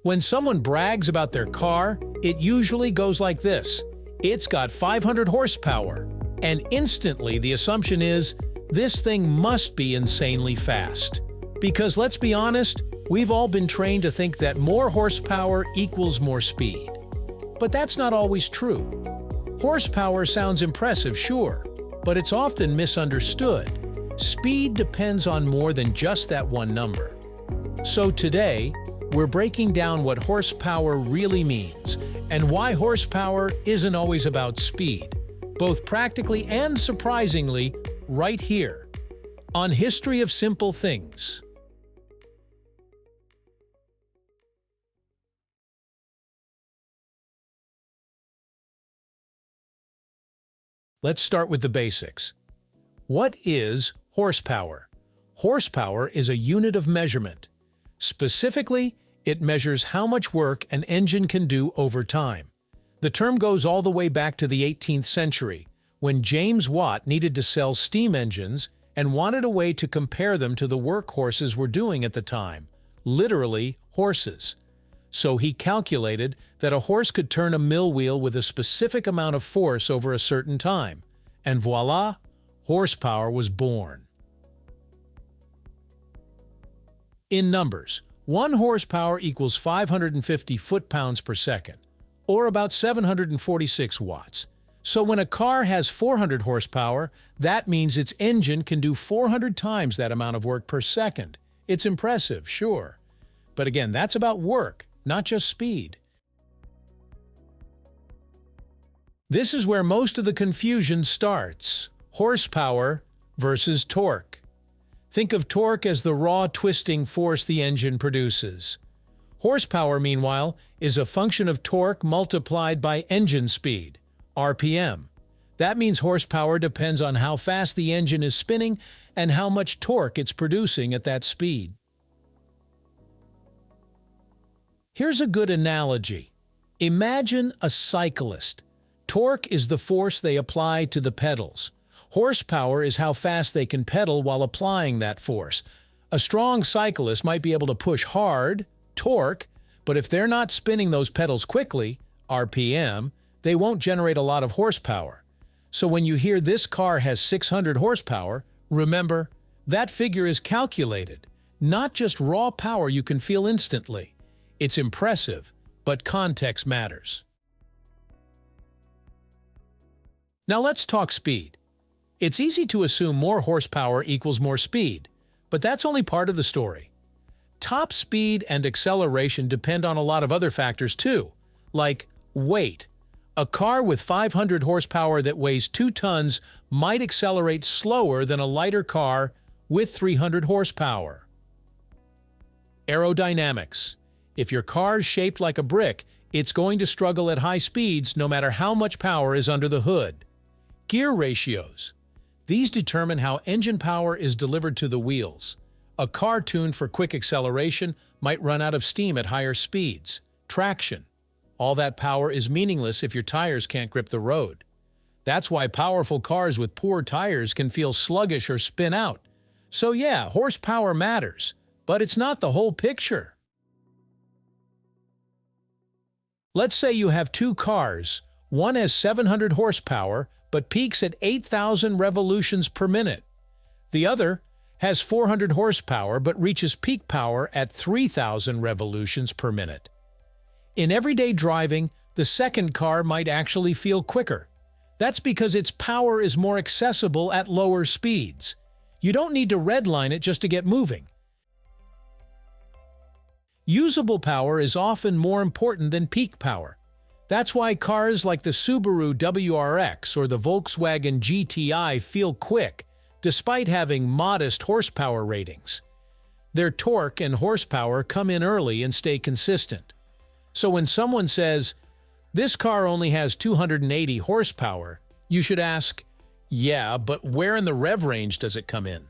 When someone brags about their car, it usually goes like this: it's got 500 horsepower. And instantly the assumption is, this thing must be insanely fast. Because let's be honest, we've all been trained to think that more horsepower equals more speed. But that's not always true. Horsepower sounds impressive, sure, but it's often misunderstood. Speed depends on more than just that one number. So today, we're breaking down what horsepower really means and why horsepower isn't always about speed, both practically and surprisingly, right here on History of Simple Things. Let's start with the basics. What is horsepower? Horsepower is a unit of measurement. Specifically, it measures how much work an engine can do over time. The term goes all the way back to the 18th century, when James Watt needed to sell steam engines and wanted a way to compare them to the work horses were doing at the time, literally horses. So he calculated that a horse could turn a mill wheel with a specific amount of force over a certain time, and voila, horsepower was born. In numbers, 1 horsepower equals 550 foot-pounds per second, or about 746 watts. So when a car has 400 horsepower, that means its engine can do 400 times that amount of work per second. It's impressive, sure. But again, that's about work, not just speed. This is where most of the confusion starts: horsepower versus torque. Think of torque as the raw twisting force the engine produces. Horsepower, meanwhile, is a function of torque multiplied by engine speed, RPM. That means horsepower depends on how fast the engine is spinning and how much torque it's producing at that speed. Here's a good analogy. Imagine a cyclist. Torque is the force they apply to the pedals. Horsepower is how fast they can pedal while applying that force. A strong cyclist might be able to push hard, torque, but if they're not spinning those pedals quickly, RPM, they won't generate a lot of horsepower. So when you hear this car has 600 horsepower, remember, that figure is calculated, not just raw power you can feel instantly. It's impressive, but context matters. Now let's talk speed. It's easy to assume more horsepower equals more speed, but that's only part of the story. Top speed and acceleration depend on a lot of other factors too, like weight. A car with 500 horsepower that weighs 2 tons might accelerate slower than a lighter car with 300 horsepower. Aerodynamics. If your car's shaped like a brick, it's going to struggle at high speeds no matter how much power is under the hood. Gear ratios. These determine how engine power is delivered to the wheels. A car tuned for quick acceleration might run out of steam at higher speeds. Traction. All that power is meaningless if your tires can't grip the road. That's why powerful cars with poor tires can feel sluggish or spin out. So yeah, horsepower matters, but it's not the whole picture. Let's say you have 2 cars. One has 700 horsepower, but peaks at 8,000 revolutions per minute. The other has 400 horsepower, but reaches peak power at 3,000 revolutions per minute. In everyday driving, the second car might actually feel quicker. That's because its power is more accessible at lower speeds. You don't need to redline it just to get moving. Usable power is often more important than peak power. That's why cars like the Subaru WRX or the Volkswagen GTI feel quick, despite having modest horsepower ratings. Their torque and horsepower come in early and stay consistent. So when someone says, "This car only has 280 horsepower," you should ask, "Yeah, but where in the rev range does it come in?"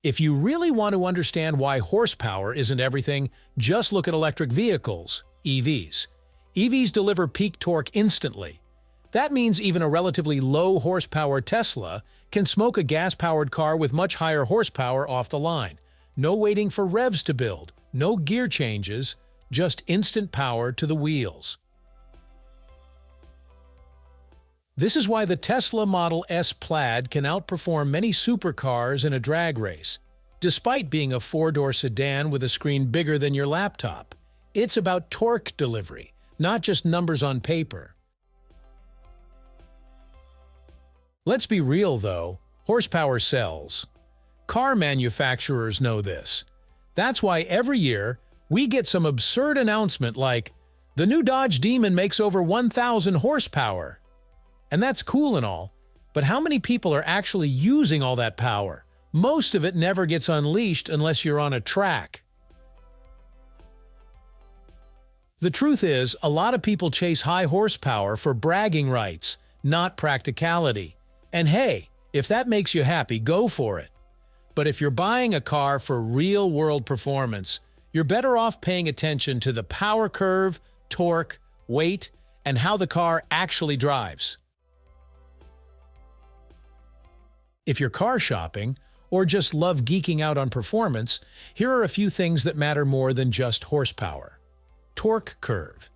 If you really want to understand why horsepower isn't everything, just look at electric vehicles, EVs. EVs deliver peak torque instantly. That means even a relatively low horsepower Tesla can smoke a gas-powered car with much higher horsepower off the line. No waiting for revs to build, no gear changes, just instant power to the wheels. This is why the Tesla Model S Plaid can outperform many supercars in a drag race. Despite being a four-door sedan with a screen bigger than your laptop, it's about torque delivery, not just numbers on paper. Let's be real though, horsepower sells. Car manufacturers know this. That's why every year we get some absurd announcement like, the new Dodge Demon makes over 1,000 horsepower. And that's cool and all, but how many people are actually using all that power? Most of it never gets unleashed unless you're on a track. The truth is, a lot of people chase high horsepower for bragging rights, not practicality. And hey, if that makes you happy, go for it. But if you're buying a car for real-world performance, you're better off paying attention to the power curve, torque, weight, and how the car actually drives. If you're car shopping, or just love geeking out on performance, here are a few things that matter more than just horsepower. Torque curve.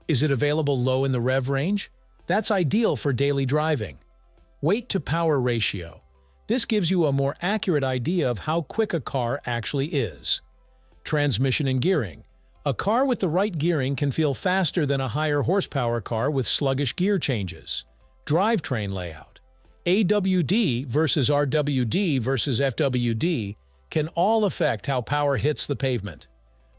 Is it available low in the rev range? That's ideal for daily driving. Weight to power ratio. This gives you a more accurate idea of how quick a car actually is. Transmission and gearing. A car with the right gearing can feel faster than a higher horsepower car with sluggish gear changes. Drivetrain layout. AWD versus RWD versus FWD can all affect how power hits the pavement.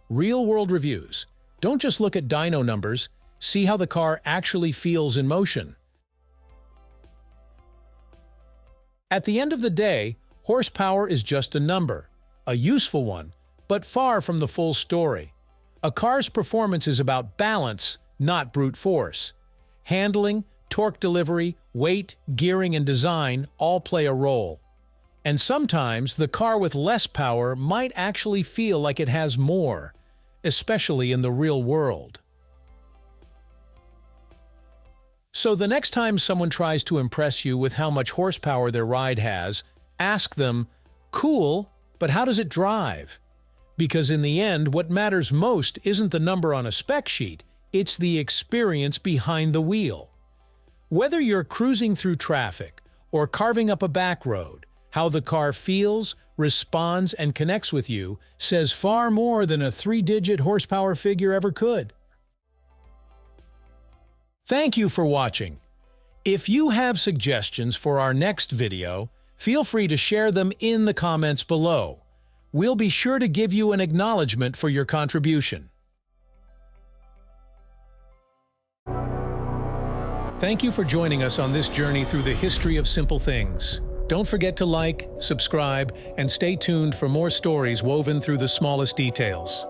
Real-world reviews. Don't just look at dyno numbers, see how the car actually feels in motion. At the end of the day, horsepower is just a number, a useful one, but far from the full story. A car's performance is about balance, not brute force. Handling, torque delivery, weight, gearing, and design all play a role. And sometimes the car with less power might actually feel like it has more, especially in the real world. So the next time someone tries to impress you with how much horsepower their ride has, ask them, "Cool, but how does it drive?" Because in the end, what matters most isn't the number on a spec sheet, it's the experience behind the wheel. Whether you're cruising through traffic or carving up a back road, how the car feels, responds, and connects with you says far more than a three-digit horsepower figure ever could. Thank you for watching. If you have suggestions for our next video, feel free to share them in the comments below. We'll be sure to give you an acknowledgement for your contribution. Thank you for joining us on this journey through the history of simple things. Don't forget to like, subscribe, and stay tuned for more stories woven through the smallest details.